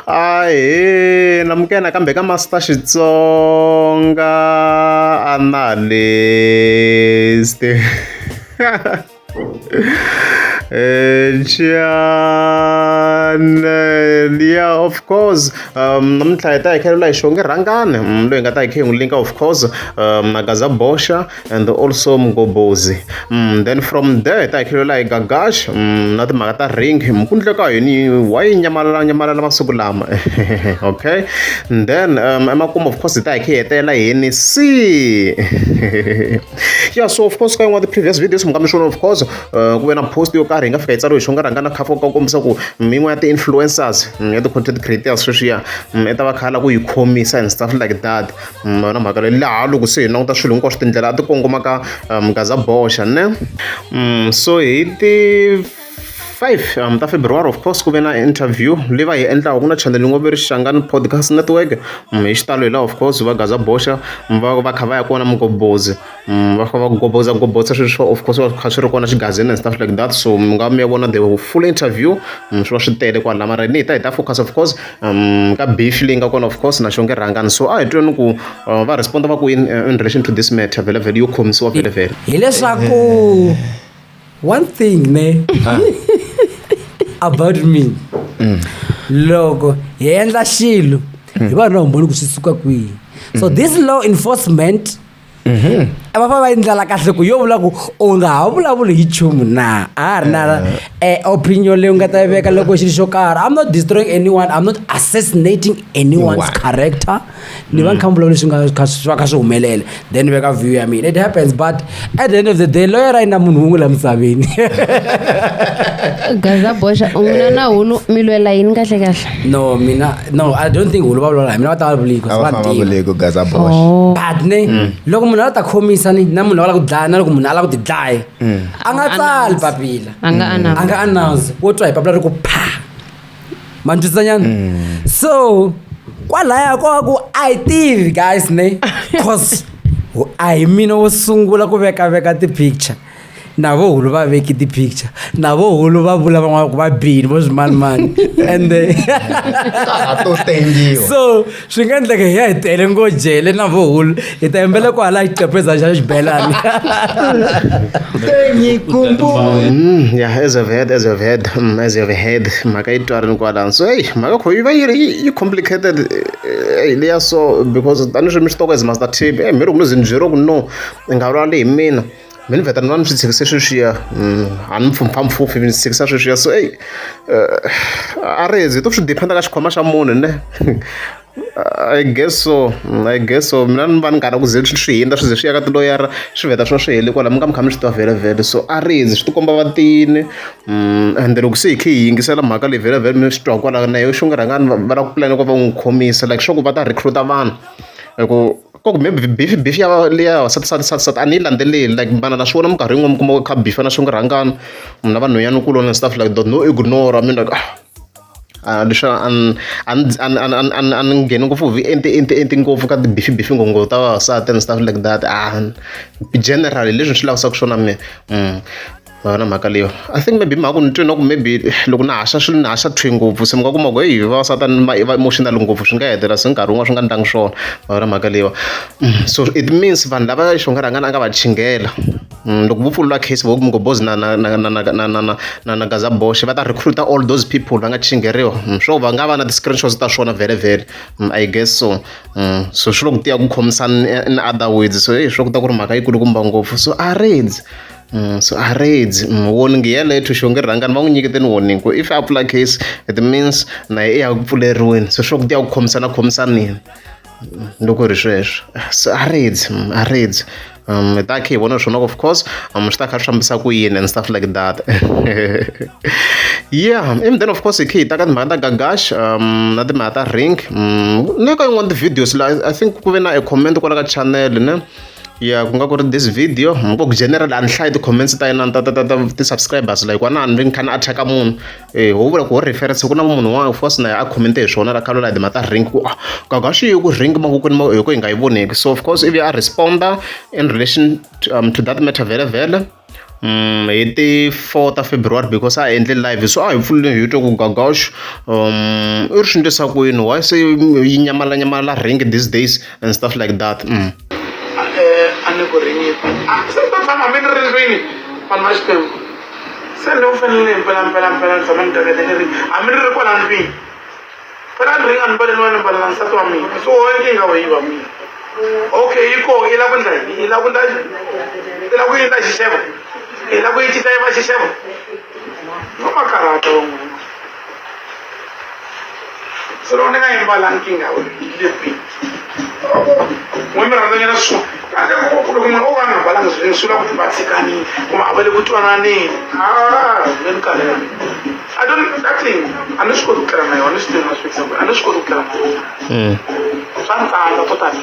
Ahee, namukela kambe ka Master Xitsonga analyst. Channel, yeah, of course. Namuntlha hi ta hi khelela hi xonge rhangane loyi nga ta hi khe n'wi linka, of course, na Gaza Bosha and also Mgobozi. Then from there hi ta hi khelela hi Gagash na timhaka ta ring mukundle ka yini wa yi nyamalala masiku lama. Okay, and then emakumu, of course, hi ta hi khe hi hetelela hi NC. Yeah, so of course ka yin'wana the previous videos mi nga mi swona, of course, ku ve na post yo karhi hi nga fika hi tsariwe hi xonga rhangana khafa ka kombisa ku min'we ya ti-influencers ya ti-content creators sweswiya i ta va khala ku yi khomisa and stuff like that. Na mhaka leyi laha loko se hi languta swilo hinkwaswo tindlela a ti kongomaka Gaza Bosha ne. So hi ti 5 ta February, of course, ku ve na interview leyi va hi endlaka ku na channel yi ngo ve ri Xangani Podcast Network. Hi xitalo hi laha, of course, va Gaza Bosha va kha va ya kona Mgobozi va kha va gobotsa sweswo, of course, va kha swi ri kona xigazini and stuff like that. So mi nga mi ya vona the full interview swi va swi tele kwala mara ni hi ta focus, of course, ka beef leyi nga kona, of course, na xonge rhangani. So a hi tweni ku va responda va ku in relation to this matter vele yo khomisiwa vele hileswaku one thing ne about me, loko hi endla xilo hi va na humboni ku swi suka kwihi. So this law enforcement va fa va endlela kahle ku yo vula ku u nga ha vulavuli hi nchumu na a ha ri na opinion leyi u nga ta yi veka loko xilo xo karhi. I'm not destroying anyone, I'm not assassinating anyone's character. Ni va ni kha ni vulavula leswi nga swi va kha swi humelela, then ni veka view ya mina. It happens, but at the end of the day lawyer a yi na munhu wun'we laha misaveni. Gaza Bosha u n'wina na hulu mi lwela yini kahle kahle? No, I don't think hulu va vulavula hi mina, va ta vulavula ku Gaza Bosha. But ne loko munhu a ta khomisa ni na munhu a lava ku dlaya na loko munhu a lava ku ti dlaya a nga tsali papila, a nga announce wo twa hi papila ri ku pha ma ni twisisanyana. So kwalaya ko ku I tivi guys ne cause a hi mina wo sungula ku veka ti-picture na vo hulu va veki ti-picture, na vo hulu va vula van'wana ku va bini vo swimanimani and to tengiwa. So swi nga endleka hi ya hi tele ngo jele na vo hulu hi ta yembela kwala xitepeza xa xibelani. Yeah, as I've heard mhaka yi twarini kwalano. So hey, mhaka kho yi va yi complicated leya, so because taniswi mi swi toko as Master Tip mi ri ku luzini byero ku no i nga vulavuli hi mina mini vheta ni va ni swi tshikise sweswiya a ni mpfhumpfha ni tshikisa sweswiya. So hey, a rezi to swi dependa ka xikhwama xa munhu ne. I guess so mina ni va ni karhi ku ze swi hindza swi ze swi ya ka tiloyara swi vheta swi heli kwala mi nga mi kha mi swi tiva vhele. So a rezi swi tikomba va tini ende loko se hi khe hi yingisela mhaka leyi vhele mi swi twa kwala na yo xonge rhangani va la ku pulani ku va n'wi khomisa like swa ku va ta recruiter vanhu ku koku maybe beef ya leya wasati a ni yi landzeleli like vana na swona minkarhi yin'wana mi kuma kha beef na xonge rhangani na vanhwanyanankulu and stuff like that. No ignore mina like leswi a ni ngheni ngopfu enti ngopfu ka ti-beef ngopfu ta vavasati and stuff like that. Generally leswi ni swi lavisaka swona mina na mhaka leyo I think maybe mhaka ku ni twe na ku maybe loko na haxa swilo ni haxa thwi ngopfu se mi nga kuma ku heyi vavasati va emotional ngopfu swi nga hetelela se nkarhi wun'wana swi nga ndlangi swona na mhaka leyiwa. So it means vanhu lava xonge rhangani a nga va chingela loko vo pfulula case vo Mgobozi na Gaza Bosha va ta recruiter all those people va nga chingeriwa swo va nga va na ti-screenshots ta swona vhele I guess so. So swi lo ku tiya ku khomisana in other words. So swi lo ku ta ku ri mhaka yi kulukumba ngopfu. So a raids warning yeleyo xonge rhangani va n'wi nyiketeni warning ku if apply case it means na i ya ku pfuleriweni. So swi ku tiya ku khomisanini loko ri sweswo. So a raids ta khe hi vona swona, of course, swi ta kha swi fambisa ku yini and stuff like that. Yeah, and then of course hi khe hi ta ka timhaka ta Gagash na timhaka ta ring na ka yin'wana ti-videos la I think ku ve na a comment kwala ka channel ne. Yeah, ku nga ku ri this video ngoku general a ni hlayi ti-comments ta yena ta ti-subscribers like wana a ni kha ni attack munhu ho vula ku ho reference ku na munhu wa of course na a commente hi swona la khalo la timhaka ta ring ku Gagash yi ku ring mavokweni hi ku hi nga yi voneki. So of course if you are responder in relation to that matter vele hi ti 4 ta February because a endle live so a hi pfulile hi twa ku Gagash i ri swi endlisa ku yini why se yi nyamala ring these days and stuff like that a ni ku ringi se ta tshama mi ni ri ndlwini vanhu va Xikwembu se ni u fanele mpela tshama ni teketeke ringi a mi ni ri kwala ndlwini phela ni ringi a ni mbaleliwa ni mbalela nsati wa mina so wo nkingha wa yiva mina okay yi koho i lava ku endla yini i lava ku yindla xixevo i lava ku yi cinca yi va xixevo no makarata van'wana se loko ni nga yi mbala nkingha le kwihi n'we mi rhandzanyana swo kahle loko munhu o ka a nga mbalanga swilo swi lava ku va tsikanini kumbe a va le ku twananeni ve ni kahle I don't that thing a ni swi koti ku tlela na yona ni swi tivina swi example a ni swi koti ku tlela na yona swa ni tsandza totally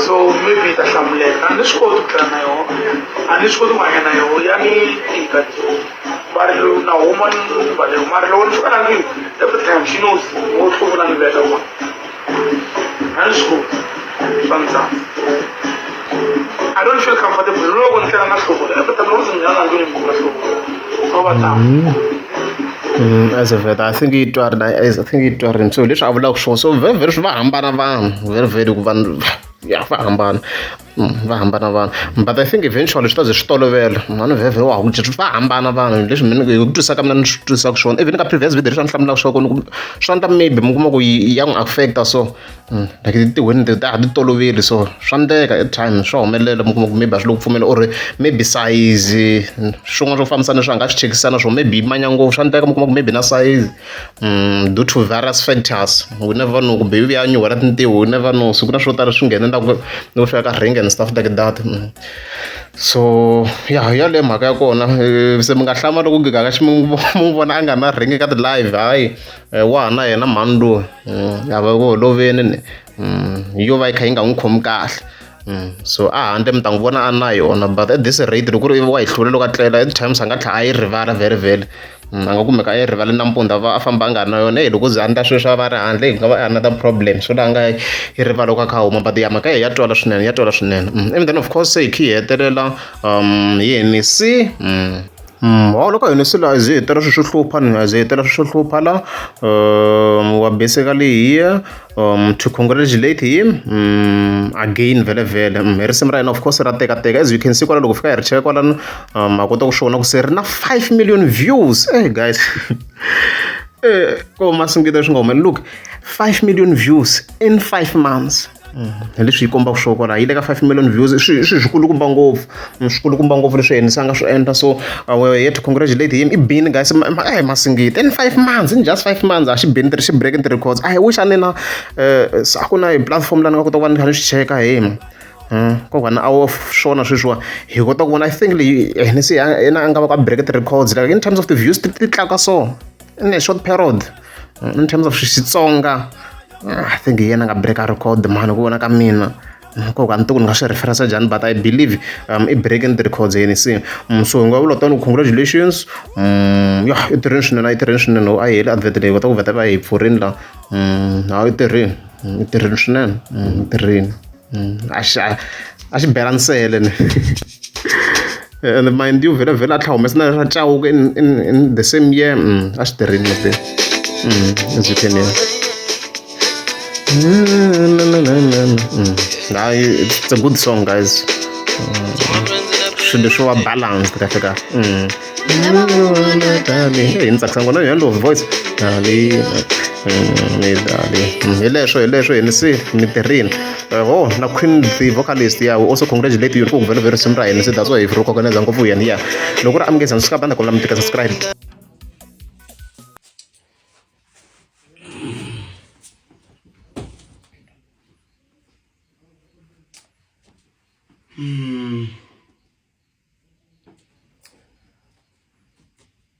so maybe yi ta hlamuleka a ni swi koti ku tlela na yona a ni swi koti ku hanya na yona ya ni tika mari na huma mari loko ni fika la ndlwini every time she knows wo hluvula ni veka kona a ni swi koti swa ni tsandza I don't feel comfortable loko ni tlela na hluvula every time loko ndzi nghena la ndlwini ni na hluvula no va tama as a vet I think yi twarini so leswi a vulaka swona so very swi va hambana vanhu very ku vanhu ya va hambana vanhu but I think eventually swi ta ze swi tolovela mani vhevhe wa ku swi va hambana vanhu leswi mina hi ku twisaka mina ni swi twisaka swona even ka previous video leswi a ni hlamulaka swona swa ndla maybe mi kuma ku ya n'wi affecta so like tiwini ti ha ti toloveli so swa ndeka at times swa humelela mi kuma ku maybe a swi le ku pfumela or maybe size swin'wana swo fambisana leswi a nga swi chekisana swo maybe yi manya ngopfu swa ndeka mi kuma ku maybe na size due to various factors we never know kumbe yi ya nyuhela tintiho we never know so ku na swo tala swi nghenelaka loko swi ya ka ring and stuff like that so yale mhaka ya kona se mi nga hlama loko Gagash mi vona a nga na ring ka ti-live hayi wa ha na yena mhani loyi a va ku holoveni yo va yi kha yi nga n'wi khomi kahle so a handle mi ta n'wi vona a na yona but at this rate loko ku ri wa hi hlule loko a tlela at times a nga tlhela a yi rivala very a nga kumeka a yi rivale nampundzu a famba a nga ri na yona loko ze a ndla sweswi a va ri handle hi nga va another problem so laha a nga yi rivala loko a kha a huma but ya mhaka ya twala swinene and then of course se hi khi hi hetelela hi Hennessy loko Hennessy la ze hetela swi swo hlupha ni ze hetela swi swo hlupha la wa basically here to congratulate him again vele hi risimu ra yena of course ra tekateka as you can see kwala loko fika hi ri cheka kwalano ma kota ku swona ku se ri na 5 million views guys ko masingita swi nga humeleli look 5 million views in 5 months hi leswi yi kombaka swo kwala yi le ka 5 million views swi swikulukumba ngopfu leswi Hennessy a nga swi endla so we're here to congratulate him i bini guys masingita in 5 months in just 5 months a xi bini xi breaking the records I wish a ni na a ku na hi platform la ni nga kota ku va ni kha ni swi cheka kokwana a wo swona sweswiwa hi kota ku vona I think leyi Hennessy yena a nga va ka break the records like in terms of the views ti tlakuka so in a short period in terms of Xitsonga I think yena nga break a record mani ku vona ka mina koka ni tiku ni nga swi reference njhani but I believe i breaking the records Hennessy so hi nga vula tani congratulations i tirheni swinene a heli advert leyi kota ku vheta va hi pfurini la i tirheni swinene i tirheni a xi bela nsele ni and mind you vhele a tlha humesa na ra Chauke in the same year a xi tirheni mase as you can hear it's a good song guys should show a balance kahle kahle hi tsakisa ngona yalo voice hi leswo Hennessy mi tirhini na Queen the vocalist we also congratulate you ku very simple ra Hennessy that's why if ro recognize ngopfu yena ya loko ri amukeza swi ka banda ku la mi tika subscribe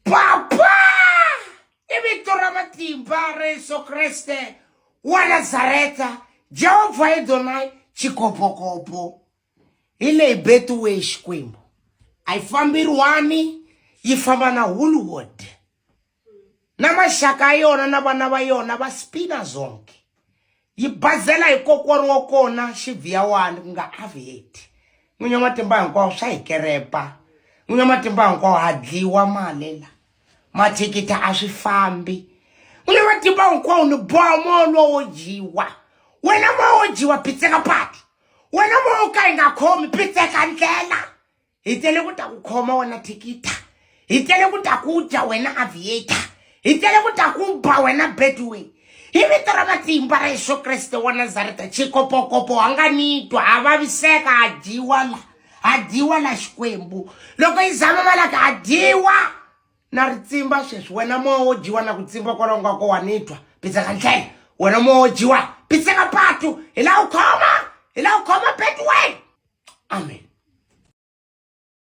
Papa! Ibito Ramatimba Reso Kreste wa Nazareta Jehovah Adonai Chikopokopo ile Betway Xikwembu ai fambi rwani yi famba na Woolworth na maxaka yona na vana va yona va spina zonke yi bazela hi kokwani wa kona xivhiya wani ku nga Aviate n'winyi wa matimba hinkwawo swa hi kerepa N'wina matimba hinkwawo ha dliwa mali la mathikiti a swi fambi n'wina matimba hinkwawo ni boha moya wo dyiwa wena moya wo dyiwa pitseka patu wena moya wo ka yi nga khomi pitseka ndlela hi tele ku ta ku khoma wena thikita hi tele ku ta ku dya wena aviator hi tele ku ta ku ba wena Betway hi vito ra matimba ra Yesu Kreste wa Nazareta chikopokopo a nga nitwa a vaviseka a dyiwa la xikwembu loko yi zama malaka a dyiwa na ritsimba sweswi wena moya wo dyiwa na ku tsimba kwalaho nga ko wa nitwa pitseka ndlela wena moya wo dyiwa pitseka patu hi la u khoma Betway amen.